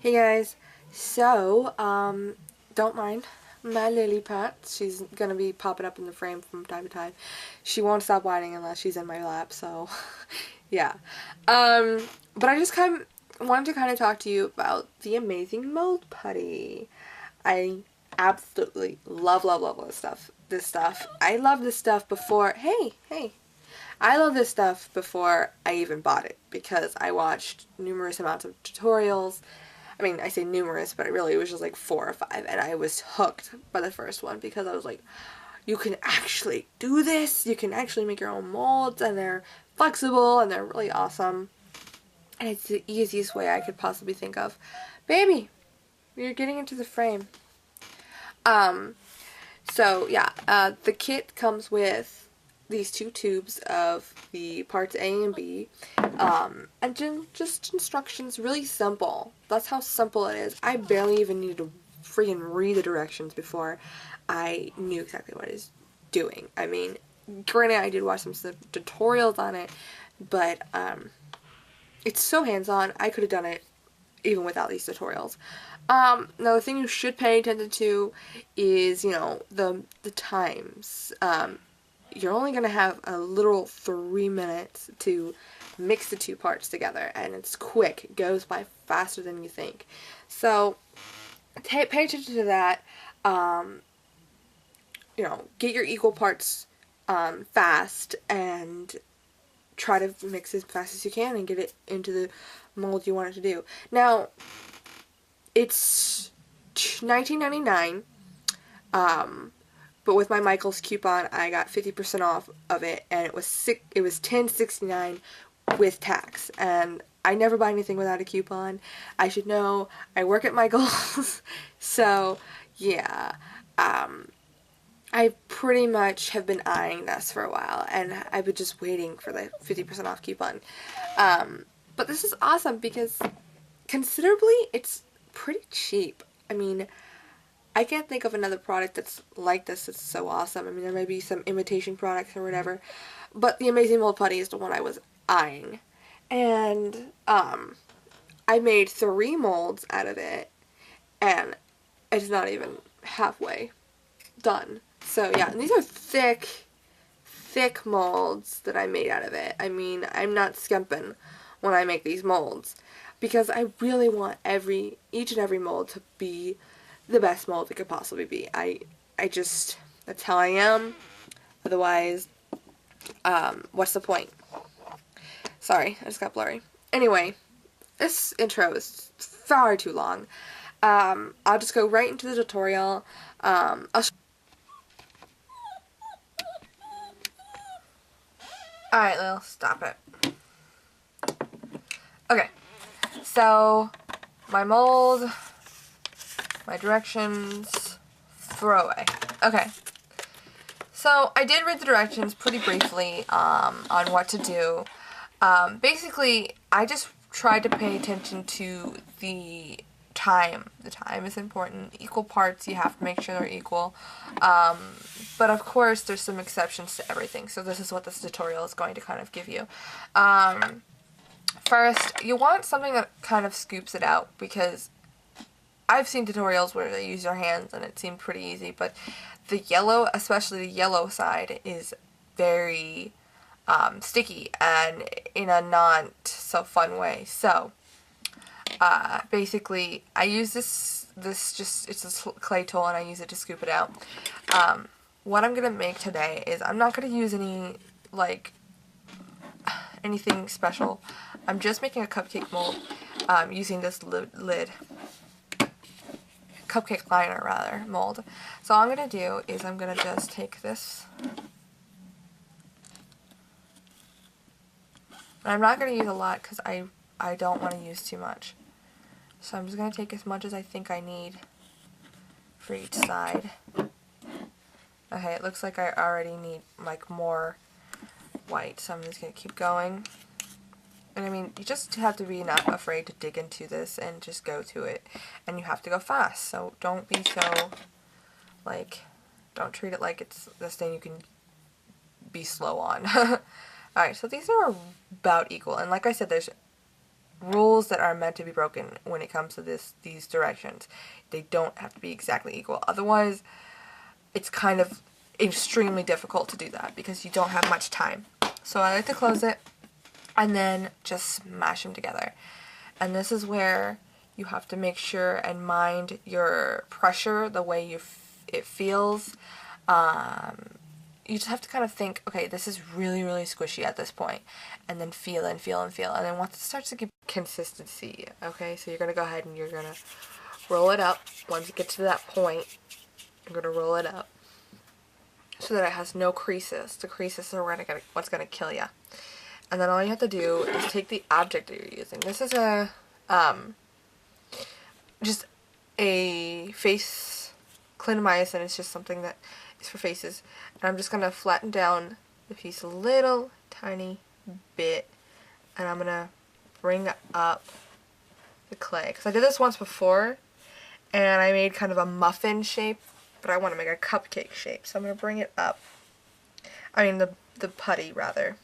Hey guys, so, don't mind my lily pad. She's gonna be popping up in the frame from time to time. She won't stop whining unless she's in my lap, so, yeah. But I just wanted to kind of talk to you about the amazing mold putty. I absolutely love this stuff. I love this stuff before, hey. I love this stuff before I even bought it because I watched numerous amounts of tutorials. I mean, I say numerous, but it really was just like 4 or 5, and I was hooked by the first one because I was like, you can actually do this, you can actually make your own molds, and they're flexible, and they're really awesome, and it's the easiest way I could possibly think of. Baby, you're getting into the frame. So yeah, the kit comes with these 2 tubes of the parts A and B, and just instructions, really simple. That's how simple it is. I barely even needed to freaking read the directions before I knew exactly what I was doing. I mean, granted, I did watch some tutorials on it, but it's so hands-on, I could have done it even without these tutorials. Now the thing you should pay attention to is, the times. You're only going to have a literal 3 minutes to mix the 2 parts together, and it's quick. It goes by faster than you think. So, pay attention to that. Get your equal parts fast, and try to mix as fast as you can and get it into the mold you want it to do. Now, it's $19.99. But with my Michaels coupon, I got 50% off of it, and it was $10.69 with tax. And I never buy anything without a coupon. I should know. I work at Michaels, so yeah. I pretty much have been eyeing this for a while, and I've been just waiting for the 50% off coupon. But this is awesome because considerably, it's pretty cheap. I mean, I can't think of another product that's like this that's so awesome. I mean, there may be some imitation products or whatever, but the Amazing Mold Putty is the one I was eyeing. And, I made 3 molds out of it, and it's not even halfway done. So, yeah, and these are thick molds that I made out of it. I mean, I'm not skimping when I make these molds, because I really want each and every mold to be the best mold it could possibly be. That's how I am. Otherwise, what's the point? Sorry, I just got blurry. Anyway, this intro is far too long. I'll just go right into the tutorial. Alright, Lil, stop it. Okay, so my mold, my directions, throwaway. Okay, so I did read the directions pretty briefly on what to do. Basically, I just tried to pay attention to the time. The time is important. Equal parts, you have to make sure they're equal. But of course, there's some exceptions to everything, so this is what this tutorial is going to kind of give you. First, you want something that kind of scoops it out, because I've seen tutorials where they use their hands and it seemed pretty easy, but the yellow, especially the yellow side, is very sticky and in a not so fun way. So, basically, I use it's a clay tool, and I use it to scoop it out. What I'm going to make today is, I'm not going to use anything special. I'm just making a cupcake mold, using this lid. Cupcake liner, rather, mold. So all I'm going to do is I'm going to just take this. And I'm not going to use a lot because I don't want to use too much. So I'm just going to take as much as I think I need for each side. Okay, it looks like I already need more white, so I'm just going to keep going. And I mean, you just have to be not afraid to dig into this and just go to it. And you have to go fast, so don't be so, don't treat it like it's this thing you can be slow on. Alright, so these are about equal. And like I said, there's rules that are meant to be broken when it comes to these directions. They don't have to be exactly equal. Otherwise, it's kind of extremely difficult to do that because you don't have much time. So I like to close it and then just smash them together. And this is where you have to make sure and mind your pressure, the way it feels. You just have to kind of think, okay, this is really, really squishy at this point. And then feel and feel and feel. And then once it starts to get consistency, okay, so you're going to go ahead and you're going to roll it up. Once you get to that point, you're going to roll it up so that it has no creases. The creases are what's going to kill you. And then all you have to do is take the object that you're using. This is just a face clindamycin. It's just something that is for faces. And I'm just going to flatten down the piece a little tiny bit. And I'm going to bring up the clay. Because I did this once before. And I made kind of a muffin shape. But I want to make a cupcake shape. So I'm going to bring it up. I mean the putty rather.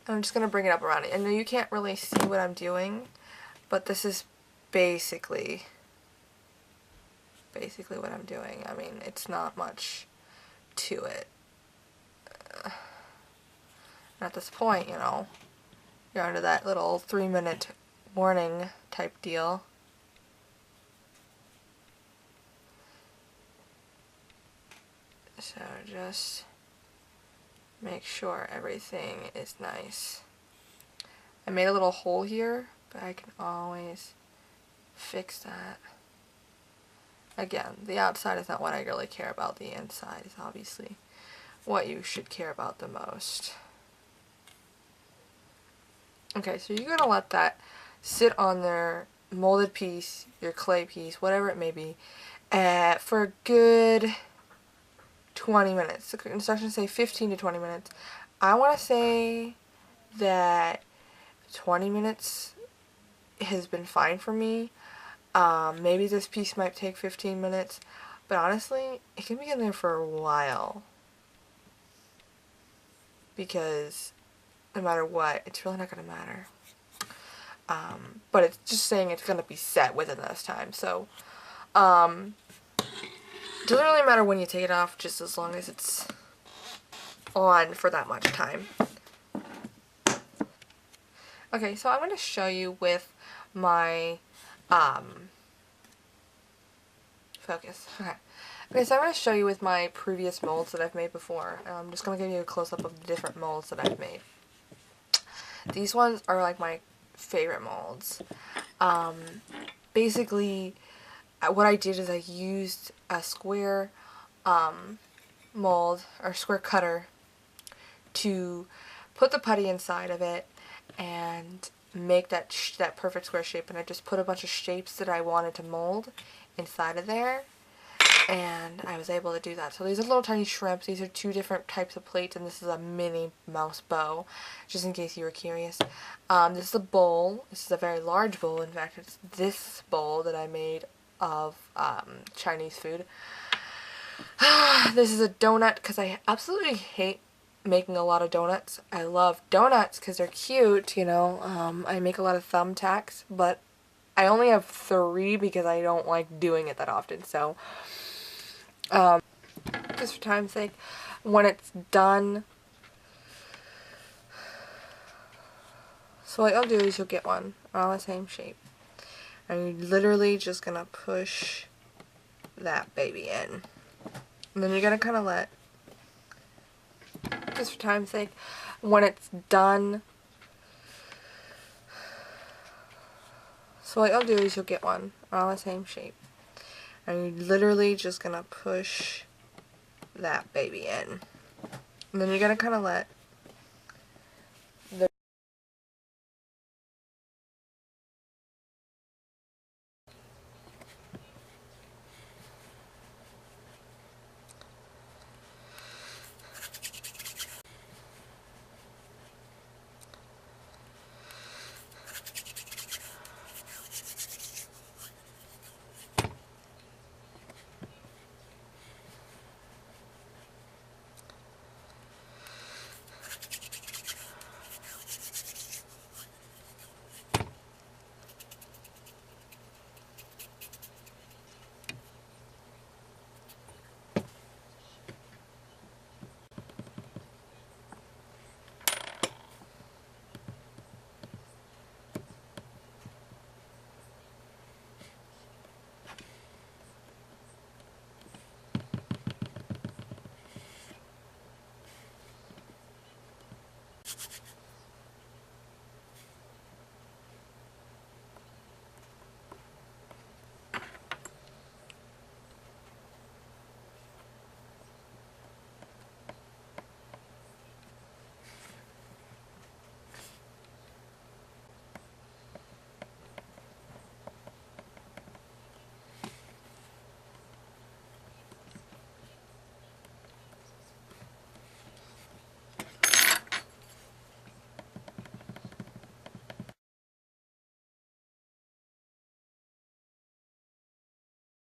I'm just going to bring it up around it. I know you can't really see what I'm doing, but this is basically what I'm doing. I mean, it's not much to it. At this point, you know, you're under that little 3-minute warning type deal. So just make sure everything is nice. I made a little hole here, but I can always fix that. Again, the outside is not what I really care about. The inside is obviously what you should care about the most. Okay, so you're going to let that sit on their molded piece, your clay piece, whatever it may be, for a good 20 minutes. The instructions say 15 to 20 minutes. I want to say that 20 minutes has been fine for me. Maybe this piece might take 15 minutes, but honestly, it can be in there for a while. Because no matter what, it's really not going to matter. But it's just saying it's going to be set within this time. So, it doesn't really matter when you take it off, just as long as it's on for that much time. Okay, so I'm going to show you with my, focus. Okay, so I'm going to show you with my previous molds that I've made before. I'm just going to give you a close-up of the different molds that I've made. These ones are like my favorite molds. Basically, what I did is I used a square mold, or square cutter, to put the putty inside of it and make that perfect square shape. And I just put a bunch of shapes that I wanted to mold inside of there, and I was able to do that. So these are little tiny shrimps. These are 2 different types of plates, and this is a mini mouse bow, just in case you were curious. This is a bowl. This is a very large bowl. In fact, it's this bowl that I made of Chinese food. This is a donut because I absolutely hate making a lot of donuts. I love donuts because they're cute, you know. I make a lot of thumbtacks, but I only have 3 because I don't like doing it that often. So, just for time's sake, when it's done, so what you'll do is you'll get one all the same shape. And you're literally just gonna push that baby in. And then you're gonna kind of let, just for time's sake, when it's done, so what you'll do is you'll get one all the same shape. And you're literally just gonna push that baby in. And then you're gonna kind of let the